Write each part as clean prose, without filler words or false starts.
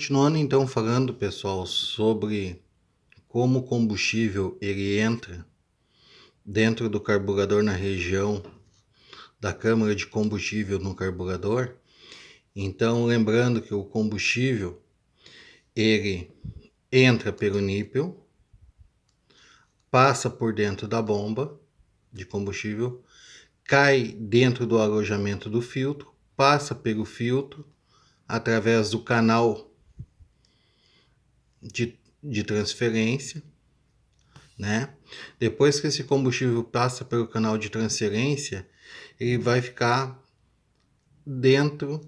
Continuando então falando, pessoal, sobre como o combustível ele entra dentro do carburador na região da câmara de combustível no carburador. Então, lembrando que o combustível ele entra pelo nípel, passa por dentro da bomba de combustível, cai dentro do alojamento do filtro, passa pelo filtro através do canal de transferência, né? Depois que esse combustível passa pelo canal de transferência, ele vai ficar dentro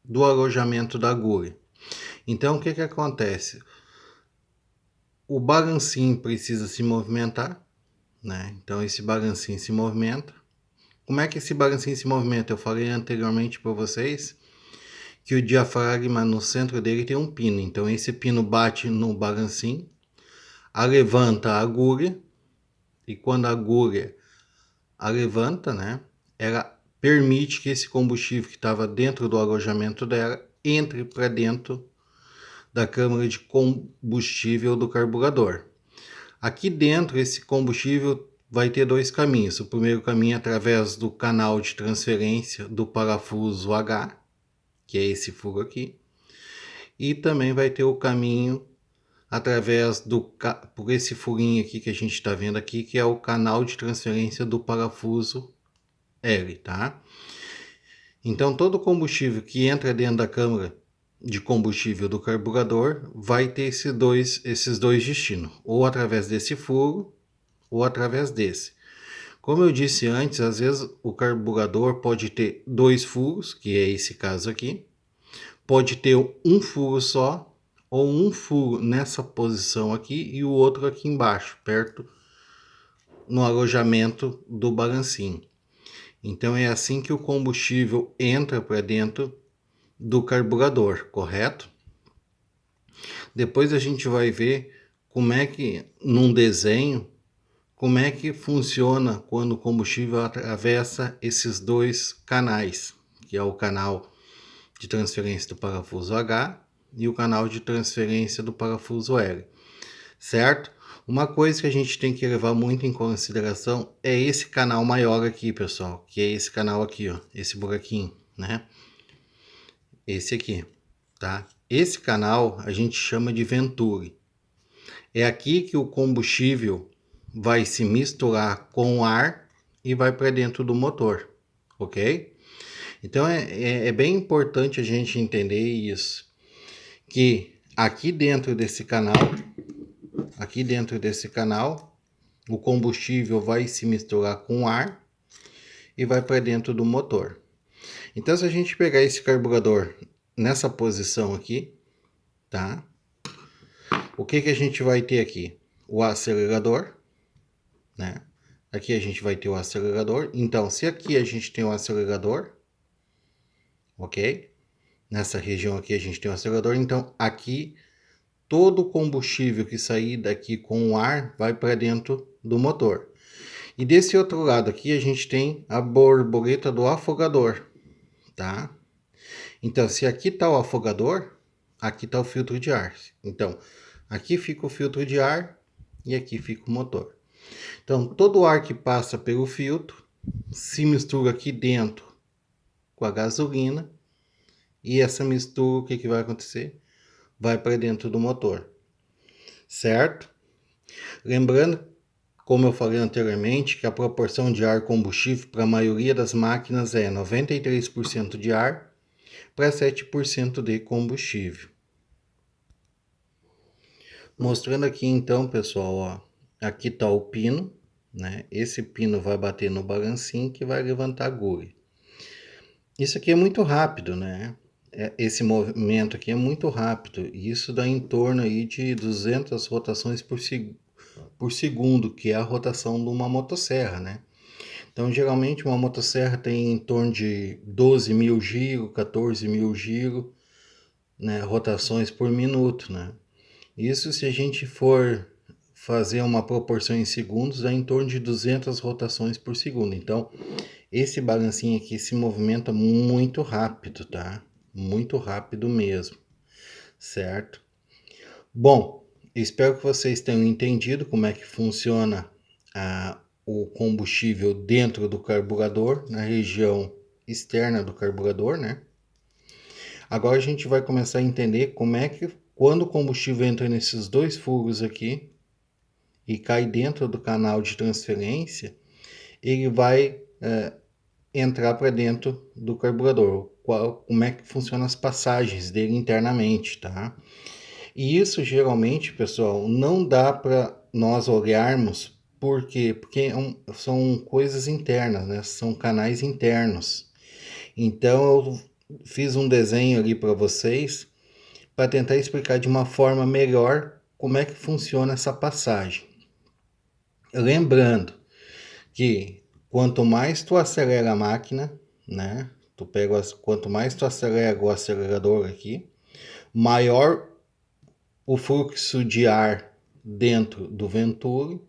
do alojamento da agulha. Então, o que acontece? O balancinho precisa se movimentar, né? Então, esse balancinho se movimenta. Como é que esse balancinho se movimenta? Eu falei anteriormente para vocês que o diafragma no centro dele tem um pino. Então, esse pino bate no balancinho, levanta a agulha, e quando a agulha a levanta, né, ela permite que esse combustível que estava dentro do alojamento dela entre para dentro da câmara de combustível do carburador. Aqui dentro, esse combustível vai ter dois caminhos. O primeiro caminho é através do canal de transferência do parafuso H, que é esse furo aqui, e também vai ter o caminho através por esse furinho aqui que a gente está vendo aqui, que é o canal de transferência do parafuso L, tá? Então, todo combustível que entra dentro da câmara de combustível do carburador vai ter esses dois destinos, ou através desse furo, ou através desse. Como eu disse antes, às vezes o carburador pode ter dois furos, que é esse caso aqui, pode ter um furo só, ou um furo nessa posição aqui e o outro aqui embaixo, perto no alojamento do balancinho. Então é assim que o combustível entra para dentro do carburador, correto? Depois a gente vai ver como é que, num desenho, como é que funciona quando o combustível atravessa esses dois canais, que é o canal de transferência do parafuso H e o canal de transferência do parafuso L, certo? Uma coisa que a gente tem que levar muito em consideração é esse canal maior aqui, pessoal, que é esse canal aqui, ó, esse buraquinho, né? Esse aqui, tá? Esse canal a gente chama de ventule. É aqui que o combustível vai se misturar com o ar e vai para dentro do motor, ok? Então é bem importante a gente entender isso, que aqui dentro desse canal, o combustível vai se misturar com o ar e vai para dentro do motor. Então, se a gente pegar esse carburador nessa posição aqui, tá? O que a gente vai ter aqui? O acelerador, né? Aqui a gente vai ter o acelerador. Então, se aqui a gente tem o acelerador, ok? Nessa região aqui a gente tem o acelerador. Então, aqui, todo o combustível que sair daqui com o ar vai para dentro do motor. E desse outro lado aqui a gente tem a borboleta do afogador, tá? Então, se aqui está o afogador, aqui está o filtro de ar. Então, aqui fica o filtro de ar e aqui fica o motor. Então, todo o ar que passa pelo filtro se mistura aqui dentro com a gasolina e essa mistura, o que vai acontecer? Vai para dentro do motor, certo? Lembrando, como eu falei anteriormente, que a proporção de ar combustível para a maioria das máquinas é 93% de ar para 7% de combustível. Mostrando aqui então, pessoal, ó, aqui está o pino, né? Esse pino vai bater no balancinho que vai levantar a agulha. Isso aqui é muito rápido, né? Esse movimento aqui é muito rápido, e isso dá em torno aí de 200 rotações por segundo, que é a rotação de uma motosserra, né? Então, geralmente uma motosserra tem em torno de 12 mil giros, 14 mil giros, né, rotações por minuto, né? Isso, se a gente for fazer uma proporção em segundos, dá em torno de 200 rotações por segundo. Então, esse balancinho aqui se movimenta muito rápido, tá? Muito rápido mesmo, certo? Bom, espero que vocês tenham entendido como é que funciona o combustível dentro do carburador, na região externa do carburador, né? Agora a gente vai começar a entender como é que, quando o combustível entra nesses dois furos aqui e cai dentro do canal de transferência, ele vai entrar para dentro do carburador. Como é que funcionam as passagens dele internamente, tá? E isso geralmente, pessoal, não dá para nós olharmos. Por quê? Porque são coisas internas, né? São canais internos. Então eu fiz um desenho ali para vocês para tentar explicar de uma forma melhor como é que funciona essa passagem. Lembrando que quanto mais tu acelera a máquina, né? Quanto mais tu acelera o acelerador aqui, maior o fluxo de ar dentro do Venturi,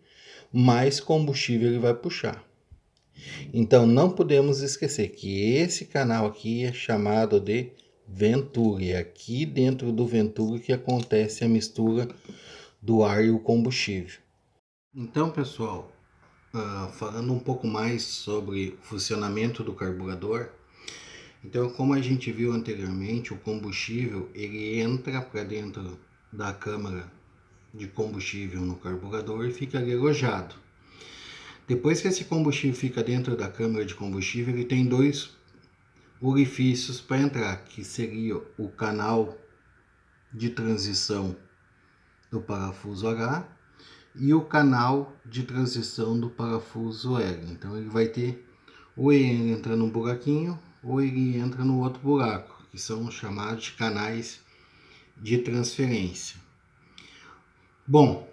mais combustível ele vai puxar. Então não podemos esquecer que esse canal aqui é chamado de Venturi. É aqui dentro do Venturi que acontece a mistura do ar e o combustível. Então, pessoal, falando um pouco mais sobre o funcionamento do carburador, então, como a gente viu anteriormente, o combustível ele entra para dentro da câmara de combustível no carburador e fica ali alojado. Depois que esse combustível fica dentro da câmara de combustível, ele tem dois orifícios para entrar, que seria o canal de transição do parafuso H e o canal de transição do parafuso L. Então ele vai ter, ou ele entra num buraquinho, ou ele entra no outro buraco, que são chamados de canais de transferência. Bom,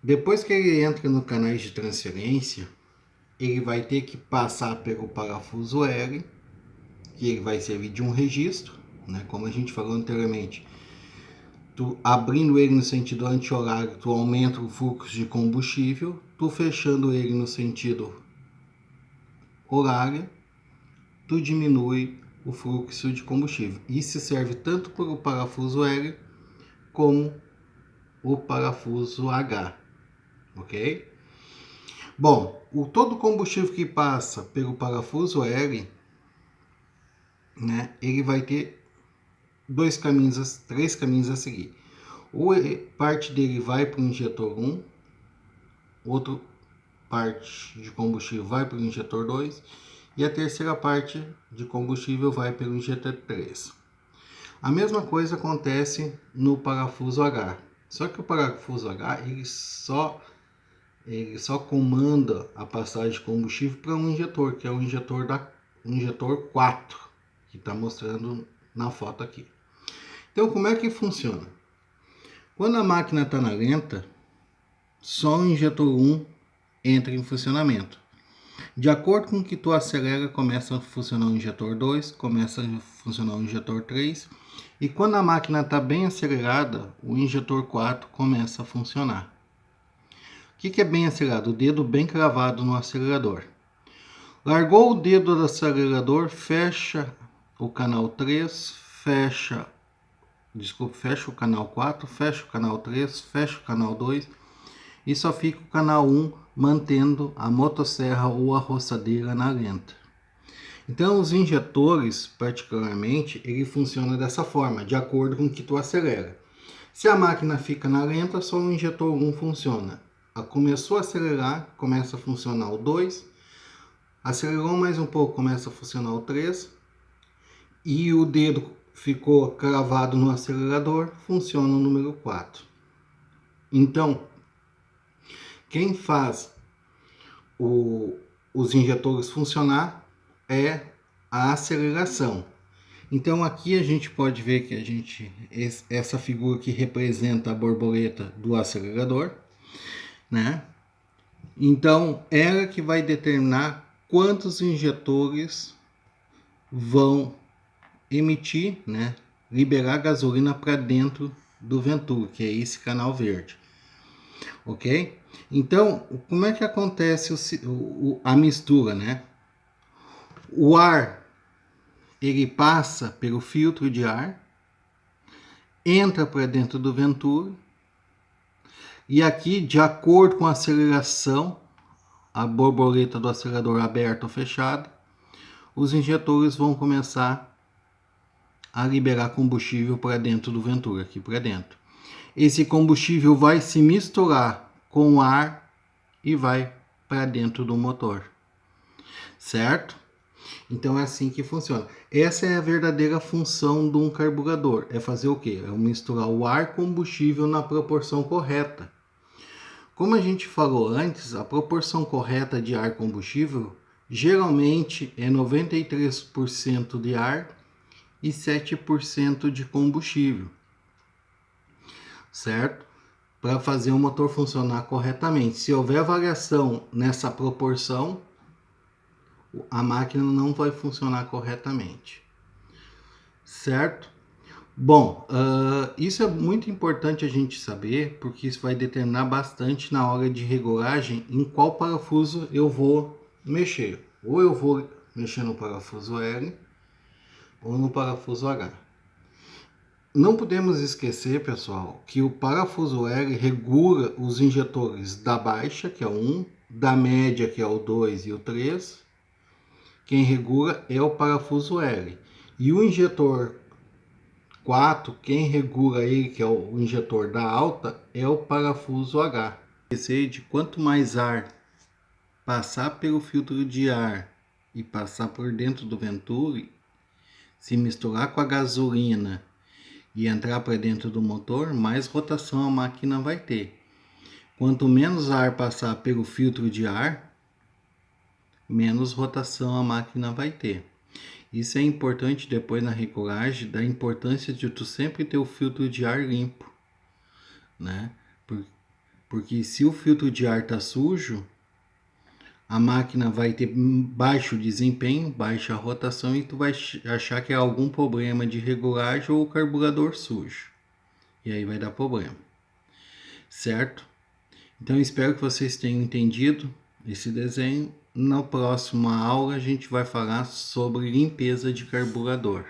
depois que ele entra no canais de transferência, ele vai ter que passar pelo parafuso L, que ele vai servir de um registro, né? Como a gente falou anteriormente. Tu abrindo ele no sentido anti-horário, tu aumenta o fluxo de combustível. Tu fechando ele no sentido horário, tu diminui o fluxo de combustível. Isso serve tanto para o parafuso L como o parafuso H, ok? Bom, todo combustível que passa pelo parafuso L, né, ele vai ter três caminhos a seguir. Ou parte dele vai para o injetor 1, outra parte de combustível vai para o injetor 2 e a terceira parte de combustível vai pelo injetor 3. A mesma coisa acontece no parafuso H. Só que o parafuso H ele só comanda a passagem de combustível para um injetor, que é o injetor 4, que está mostrando na foto aqui. Então, como é que funciona? Quando a máquina está na lenta, só o injetor 1 entra em funcionamento. De acordo com que tu acelera, começa a funcionar o injetor 2, começa a funcionar o injetor 3, e quando a máquina está bem acelerada, o injetor 4 começa a funcionar. O que é bem acelerado? O dedo bem cravado no acelerador. Largou o dedo do acelerador, fecha o canal 3, fecha o canal 4, fecha o canal 3, fecha o canal 2 e só fica o canal 1 mantendo a motosserra ou a roçadeira na lenta. Então os injetores, particularmente, ele funciona dessa forma, de acordo com o que tu acelera. Se a máquina fica na lenta, só o injetor 1 funciona. Começou a acelerar, começa a funcionar o 2, acelerou mais um pouco, começa a funcionar o 3, e o dedo ficou cravado no acelerador, funciona o número 4. Então, quem faz os injetores funcionar é a aceleração. Então aqui a gente pode ver que essa figura que representa a borboleta do acelerador, né? Então ela que vai determinar quantos injetores vão emitir, né? Liberar gasolina para dentro do Venturi, que é esse canal verde, ok? Então, como é que acontece a mistura, né? O ar, ele passa pelo filtro de ar, entra para dentro do Venturi. E aqui, de acordo com a aceleração, a borboleta do acelerador aberta ou fechada, os injetores vão começar a liberar combustível para dentro do Venturi, aqui para dentro. Esse combustível vai se misturar com o ar e vai para dentro do motor, certo? Então é assim que funciona. Essa é a verdadeira função de um carburador, é fazer o quê? É misturar o ar combustível na proporção correta. Como a gente falou antes, a proporção correta de ar combustível geralmente é 93% de ar e 7% de combustível, certo? Para fazer o motor funcionar corretamente. Se houver variação nessa proporção, a máquina não vai funcionar corretamente, certo? Bom, isso é muito importante a gente saber, porque isso vai determinar bastante na hora de regulagem em qual parafuso eu vou mexer. Ou eu vou mexer no parafuso L ou no parafuso H. Não podemos esquecer, pessoal, que o parafuso L regula os injetores da baixa, que é o 1, da média, que é o 2 e o 3. Quem regula é o parafuso L. E o injetor 4, quem regula ele, que é o injetor da alta, é o parafuso H. De quanto mais ar passar pelo filtro de ar e passar por dentro do Venturi, se misturar com a gasolina e entrar para dentro do motor, mais rotação a máquina vai ter. Quanto menos ar passar pelo filtro de ar, menos rotação a máquina vai ter. Isso é importante depois na regulagem, da importância de tu sempre ter o filtro de ar limpo, né? Porque se o filtro de ar tá sujo, a máquina vai ter baixo desempenho, baixa rotação e tu vai achar que é algum problema de regulagem ou o carburador sujo. E aí vai dar problema, certo? Então espero que vocês tenham entendido esse desenho. Na próxima aula a gente vai falar sobre limpeza de carburador.